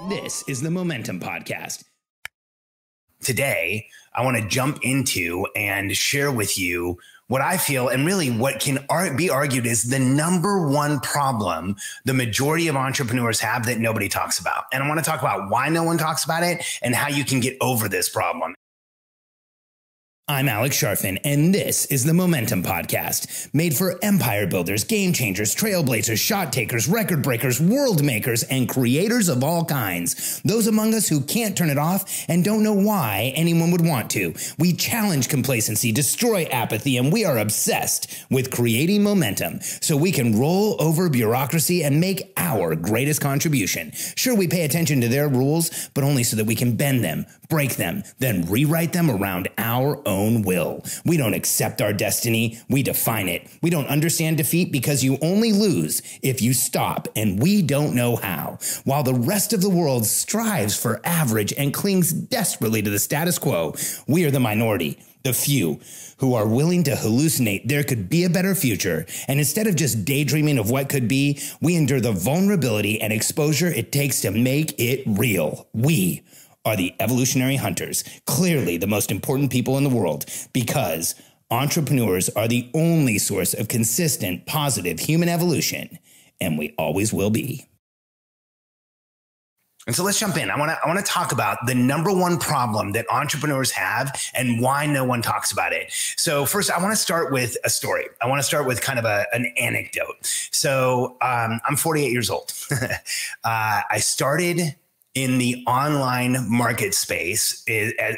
This is the Momentum Podcast. Today, I want to jump into and share with you what I feel and really what can be argued is the number one problem the majority of entrepreneurs have that nobody talks about. And I want to talk about why no one talks about it and how you can get over this problem. I'm Alex Charfen, and this is the Momentum Podcast, made for empire builders, game changers, trailblazers, shot takers, record breakers, world makers, and creators of all kinds. Those among us who can't turn it off and don't know why anyone would want to. We challenge complacency, destroy apathy, and we are obsessed with creating momentum so we can roll over bureaucracy and make our greatest contribution. Sure, we pay attention to their rules, but only so that we can bend them, break them, then rewrite them around our own will. We don't accept our destiny, we define it. We don't understand defeat because you only lose if you stop, and we don't know how. While the rest of the world strives for average and clings desperately to the status quo, we are the minority, the few, who are willing to hallucinate there could be a better future. And instead of just daydreaming of what could be, we endure the vulnerability and exposure it takes to make it real. We are the evolutionary hunters, clearly the most important people in the world, because entrepreneurs are the only source of consistent, positive human evolution, and we always will be. And so let's jump in. I want to talk about the number one problem that entrepreneurs have and why no one talks about it. So first, I want to start with a story. I want to start with kind of an anecdote. So I'm 48 years old. I started in the online market space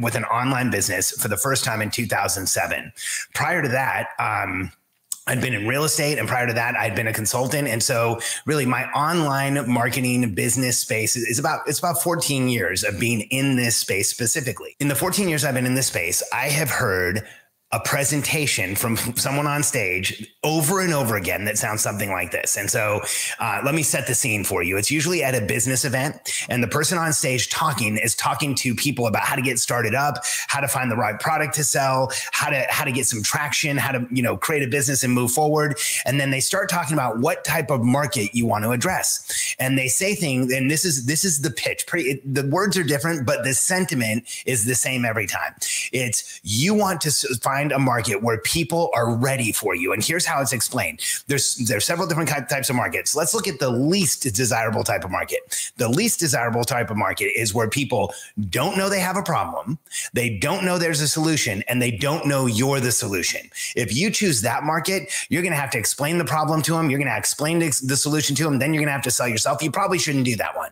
with an online business for the first time in 2007. Prior to that, I'd been in real estate, and prior to that, I'd been a consultant. And so really my online marketing business space is about 14 years of being in this space specifically. In the 14 years I've been in this space, I have heard a presentation from someone on stage over and over again that sounds something like this. And so let me set the scene for you. It's usually at a business event, and the person on stage is talking to people about how to get started up, how to find the right product to sell, how to get some traction, how to, create a business and move forward. And then they start talking about what type of market you want to address. And they say things, and this is the pitch. The words are different, but the sentiment is the same every time. It's you want to find a market where people are ready for you. And here's how it's explained. There's several different types of markets. Let's look at the least desirable type of market. The least desirable type of market is where people don't know they have a problem, they don't know there's a solution, and they don't know you're the solution. If you choose that market, you're going to have to explain the problem to them. You're going to explain the solution to them. Then you're going to have to sell yourself. You probably shouldn't do that one.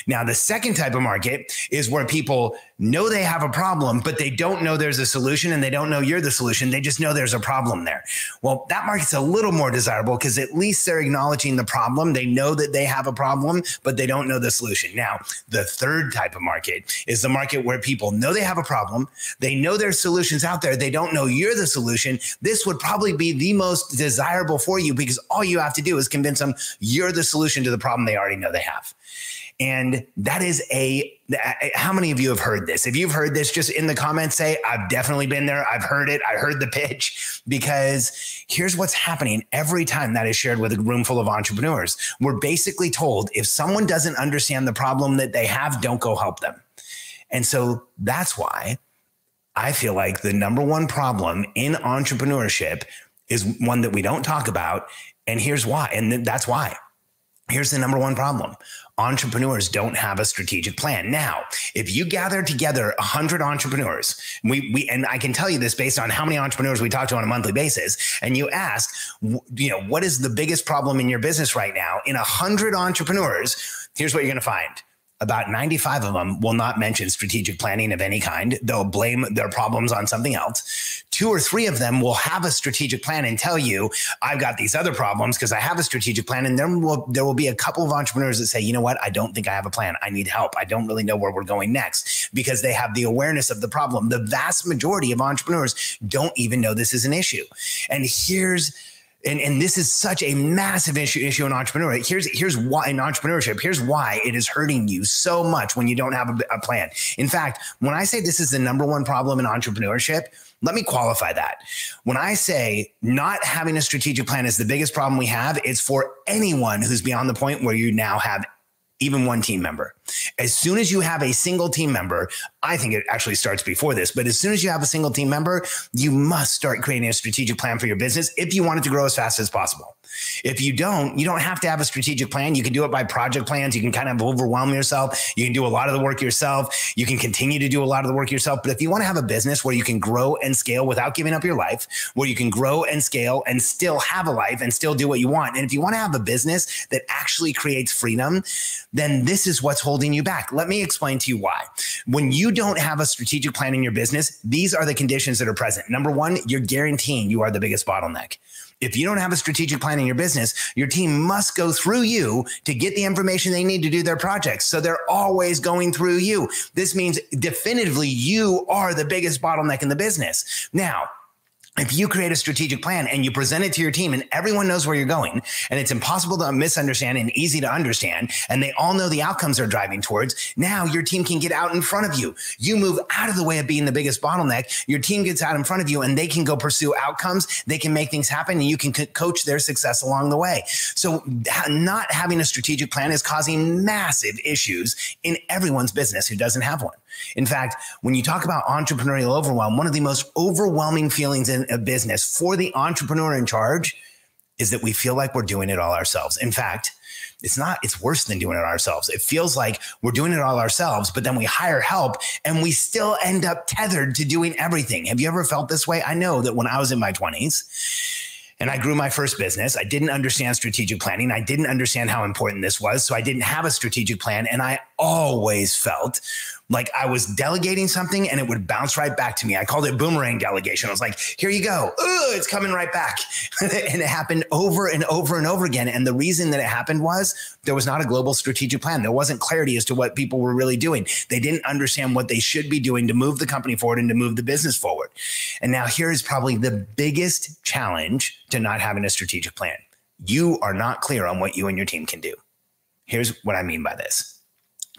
Now, the second type of market is where people know they have a problem, but they don't know there's a solution, and they don't know you're the solution. They just know there's a problem there. Well, that market's a little more desirable because at least they're acknowledging the problem. They know that they have a problem, but they don't know the solution. Now, the third type of market is the market where people know they have a problem. They know there's solutions out there. They don't know you're the solution. This would probably be the most desirable for you because all you have to do is convince them you're the solution to the problem they already know they have. And that is how many of you have heard this? If you've heard this, just in the comments, say, I've definitely been there. I've heard it. I heard the pitch, because here's what's happening every time that is shared with a room full of entrepreneurs. We're basically told if someone doesn't understand the problem that they have, don't go help them. And so that's why I feel like the number one problem in entrepreneurship is one that we don't talk about. And here's why. And that's why. Here's the number one problem. Entrepreneurs don't have a strategic plan. Now, if you gather together 100 entrepreneurs, and I can tell you this based on how many entrepreneurs we talk to on a monthly basis, and you ask, what is the biggest problem in your business right now? In 100 entrepreneurs, here's what you're going to find. About 95 of them will not mention strategic planning of any kind. They'll blame their problems on something else. 2 or 3 of them will have a strategic plan and tell you, I've got these other problems because I have a strategic plan. And there will be a couple of entrepreneurs that say, you know what? I don't think I have a plan. I need help. I don't really know where we're going next, because they have the awareness of the problem. The vast majority of entrepreneurs don't even know this is an issue. And And this is such a massive issue in entrepreneurship. Here's why in entrepreneurship, here's why it is hurting you so much when you don't have a plan. In fact, when I say this is the number one problem in entrepreneurship, let me qualify that. When I say not having a strategic plan is the biggest problem we have, it's for anyone who's beyond the point where you now have even one team member. As soon as you have a single team member, I think it actually starts before this, but as soon as you have a single team member, you must start creating a strategic plan for your business if you want it to grow as fast as possible. If you don't have to have a strategic plan. You can do it by project plans. You can kind of overwhelm yourself. You can do a lot of the work yourself. You can continue to do a lot of the work yourself. But if you want to have a business where you can grow and scale without giving up your life, where you can grow and scale and still have a life and still do what you want, and if you want to have a business that actually creates freedom, then this is what's holding you back. Let me explain to you why. When you don't have a strategic plan in your business, these are the conditions that are present. Number one, you're guaranteeing you are the biggest bottleneck. If you don't have a strategic plan in your business, your team must go through you to get the information they need to do their projects. So they're always going through you. This means definitively you are the biggest bottleneck in the business. Now, if you create a strategic plan and you present it to your team and everyone knows where you're going and it's impossible to misunderstand and easy to understand, and they all know the outcomes they're driving towards, now your team can get out in front of you. You move out of the way of being the biggest bottleneck. Your team gets out in front of you and they can go pursue outcomes. They can make things happen and you can coach their success along the way. So not having a strategic plan is causing massive issues in everyone's business who doesn't have one. In fact, when you talk about entrepreneurial overwhelm, one of the most overwhelming feelings in a business for the entrepreneur in charge is that we feel like we're doing it all ourselves. In fact, it's worse than doing it ourselves. It feels like we're doing it all ourselves, but then we hire help and we still end up tethered to doing everything. Have you ever felt this way? I know that when I was in my 20s, and I grew my first business, I didn't understand strategic planning. I didn't understand how important this was. So I didn't have a strategic plan. And I always felt like I was delegating something and it would bounce right back to me. I called it boomerang delegation. I was like, here you go. Ooh, it's coming right back. And it happened over and over and over again. And the reason that it happened was there was not a global strategic plan. There wasn't clarity as to what people were really doing. They didn't understand what they should be doing to move the company forward and to move the business forward. And now here is probably the biggest challenge to not having a strategic plan. You are not clear on what you and your team can do. Here's what I mean by this.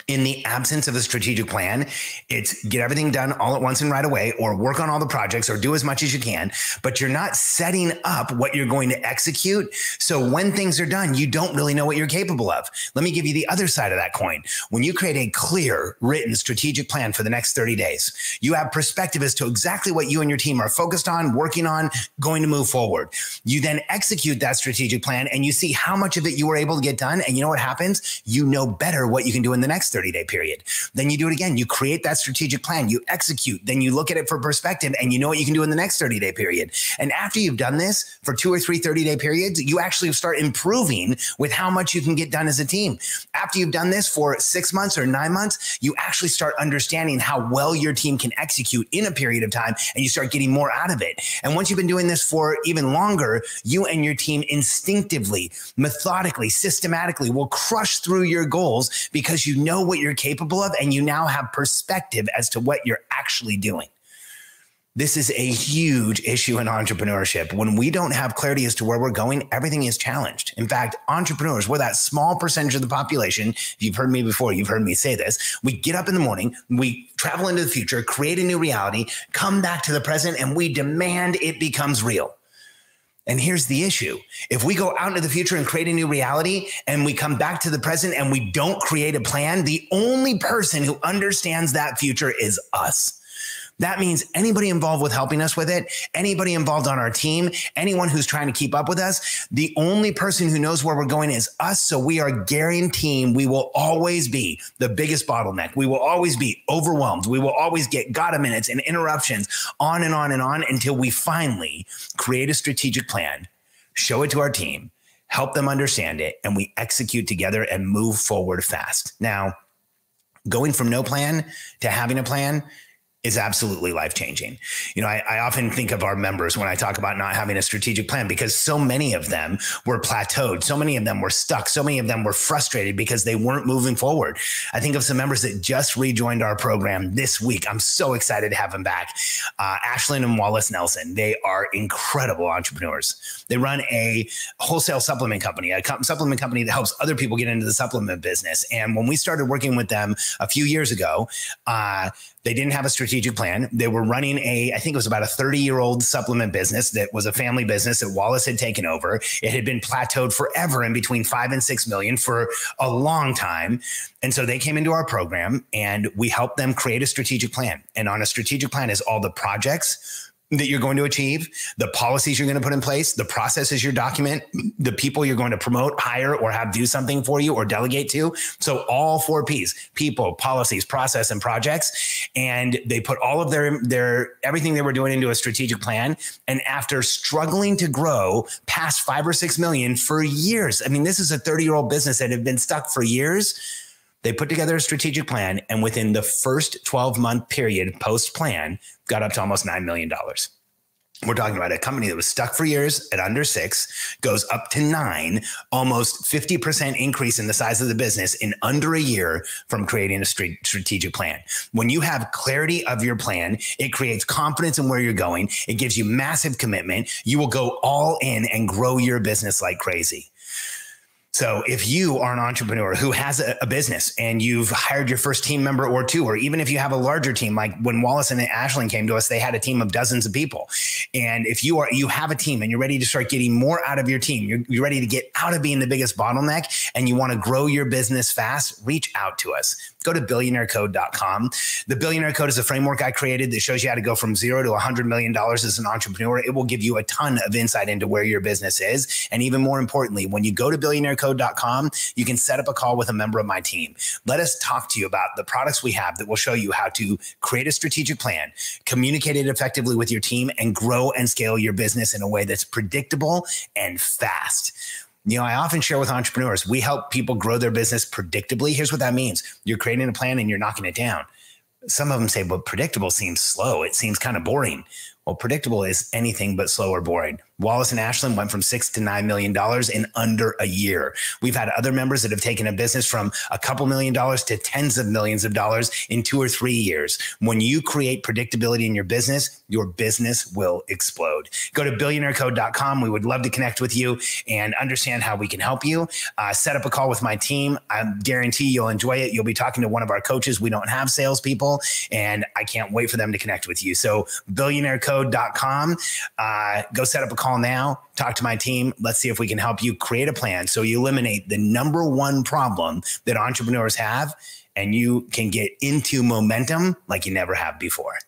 In the absence of a strategic plan, it's get everything done all at once and right away, or work on all the projects, or do as much as you can, but you're not setting up what you're going to execute. So when things are done, you don't really know what you're capable of. Let me give you the other side of that coin. When you create a clear, written strategic plan for the next 30 days, you have perspective as to exactly what you and your team are focused on, working on, going to move forward. You then execute that strategic plan and you see how much of it you were able to get done. And you know what happens? You know better what you can do in the next 30-day period. Then you do it again. You create that strategic plan, you execute, then you look at it for perspective and you know what you can do in the next 30-day period. And after you've done this for 2 or 3 30-day periods, you actually start improving with how much you can get done as a team. After you've done this for 6 months or 9 months, you actually start understanding how well your team can execute in a period of time and you start getting more out of it. And once you've been doing this for even longer, you and your team instinctively, methodically, systematically will crush through your goals because you know what you're capable of and you now have perspective as to what you're actually doing. This is a huge issue in entrepreneurship. When we don't have clarity as to where we're going, everything is challenged. In fact, entrepreneurs, we're that small percentage of the population. If you've heard me before, you've heard me say this. We get up in the morning, we travel into the future, create a new reality, come back to the present, and we demand it becomes real. And here's the issue. If we go out into the future and create a new reality and we come back to the present and we don't create a plan, the only person who understands that future is us. That means anybody involved with helping us with it, anybody involved on our team, anyone who's trying to keep up with us, the only person who knows where we're going is us. So we are guaranteeing we will always be the biggest bottleneck. We will always be overwhelmed. We will always get gotta minutes and interruptions on and on and on until we finally create a strategic plan, show it to our team, help them understand it, and we execute together and move forward fast. Now, going from no plan to having a plan is absolutely life-changing. You know, I often think of our members when I talk about not having a strategic plan because so many of them were plateaued. So many of them were stuck. So many of them were frustrated because they weren't moving forward. I think of some members that just rejoined our program this week. I'm so excited to have them back. Ashlyn and Wallace Nelson, they are incredible entrepreneurs. They run a wholesale supplement company, a supplement company that helps other people get into the supplement business. And when we started working with them a few years ago, They didn't have a strategic plan. They were running I think it was about a 30-year-old supplement business that was a family business that Wallace had taken over. It had been plateaued forever in between 5 and 6 million for a long time. And so they came into our program and we helped them create a strategic plan. And on a strategic plan is all the projects that you're going to achieve, the policies you're going to put in place, the processes you document, the people you're going to promote, hire, or have do something for you or delegate to. So all 4 Ps: people, policies, process, and projects. And they put all of their everything they were doing into a strategic plan. And after struggling to grow past 5 or 6 million for years, I mean, this is a 30-year-old business that had been stuck for years. They put together a strategic plan, and within the first 12-month period post-plan, got up to almost $9 million. We're talking about a company that was stuck for years at under 6, goes up to 9, almost 50% increase in the size of the business in under a year from creating a strategic plan. When you have clarity of your plan, it creates confidence in where you're going. It gives you massive commitment. You will go all in and grow your business like crazy. So if you are an entrepreneur who has a business and you've hired your first team member or 2, or even if you have a larger team, like when Wallace and Ashlyn came to us, they had a team of dozens of people. And if you have a team and you're ready to start getting more out of your team, you're ready to get out of being the biggest bottleneck and you want to grow your business fast, reach out to us. Go to billionairecode.com. The Billionaire Code is a framework I created that shows you how to go from 0 to $100 million as an entrepreneur. It will give you a ton of insight into where your business is. And even more importantly, when you go to billionairecode.com, you can set up a call with a member of my team. Let us talk to you about the products we have that will show you how to create a strategic plan, communicate it effectively with your team, and grow and scale your business in a way that's predictable and fast. You know, I often share with entrepreneurs, we help people grow their business predictably. Here's what that means. You're creating a plan and you're knocking it down. Some of them say, but predictable seems slow. It seems kind of boring. Well, predictable is anything but slow or boring. Wallace and Ashlyn went from $6 to $9 million in under a year. We've had other members that have taken a business from a couple $1 million to tens of millions of dollars in 2 or 3 years. When you create predictability in your business will explode. Go to billionairecode.com. We would love to connect with you and understand how we can help you. Set up a call with my team. I guarantee you'll enjoy it. You'll be talking to one of our coaches. We don't have salespeople, and I can't wait for them to connect with you. So billionairecode.com. Go set up a call now, talk to my team. Let's see if we can help you create a plan so you eliminate the number one problem that entrepreneurs have and you can get into momentum like you never have before.